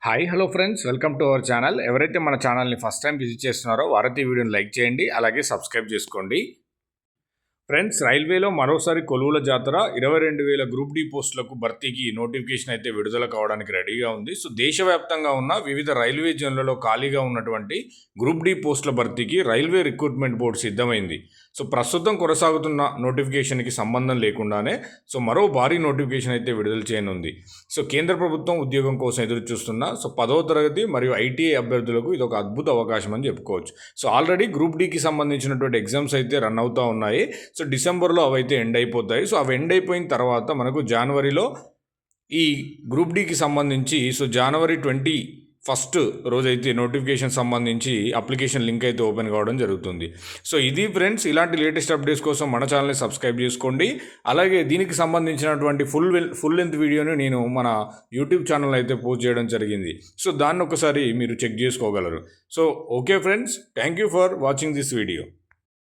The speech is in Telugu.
Hi hello friends, welcome to our channel. ఎవరైతే మన ఛానల్ని ఫస్ట్ టైం విజిట్ చేస్తున్నారో వారైతే ఈ వీడియోని లైక్ చేయండి, అలాగే సబ్స్క్రైబ్ చేసుకోండి. ఫ్రెండ్స్, రైల్వేలో మరోసారి కొలువుల జాతర 22,000 గ్రూప్ డి పోస్టులకు భర్తీకి నోటిఫికేషన్ అయితే విడుదల కావడానికి రెడీగా ఉంది. సో దేశవ్యాప్తంగా ఉన్న వివిధ రైల్వే జోన్లలో ఖాళీగా ఉన్నటువంటి గ్రూప్ డి పోస్టుల భర్తీకి రైల్వే రిక్రూట్మెంట్ బోర్డు సిద్ధమైంది. సో ప్రస్తుతం కొనసాగుతున్న నోటిఫికేషన్కి సంబంధం లేకుండానే మరో భారీ నోటిఫికేషన్ అయితే విడుదల చేయనుంది. సో కేంద్ర ప్రభుత్వం ఉద్యోగం కోసం ఎదురు చూస్తున్న 10వ తరగతి మరియు ఐటీఐ అభ్యర్థులకు ఇది ఒక అద్భుత అవకాశం అని చెప్పుకోవచ్చు. సో ఆల్రెడీ గ్రూప్ డికి సంబంధించినటువంటి ఎగ్జామ్స్ అయితే రన్ అవుతూ ఉన్నాయి. సో డిసెంబర్లో అవైతే ఎండ్ అయిపోతాయి. సో అవి ఎండ్ అయిపోయిన తర్వాత మనకు జనవరిలో ఈ గ్రూప్ డికి సంబంధించి జనవరి 21 రోజైతే నోటిఫికేషన్ సంబంధించి అప్లికేషన్ లింక్ అయితే ఓపెన్ కావడం జరుగుతుంది. సో ఇది ఫ్రెండ్స్, ఇలాంటి లేటెస్ట్ అప్డేట్స్ కోసం మన ఛానల్ని సబ్స్క్రైబ్ చేసుకోండి. అలాగే దీనికి సంబంధించినటువంటి ఫుల్ లెంత్ వీడియోని నేను మన యూట్యూబ్ ఛానల్ అయితే పోస్ట్ చేయడం జరిగింది. సో దాన్ని ఒకసారి మీరు చెక్ చేసుకోగలరు. So okay friends, thank you for watching this video.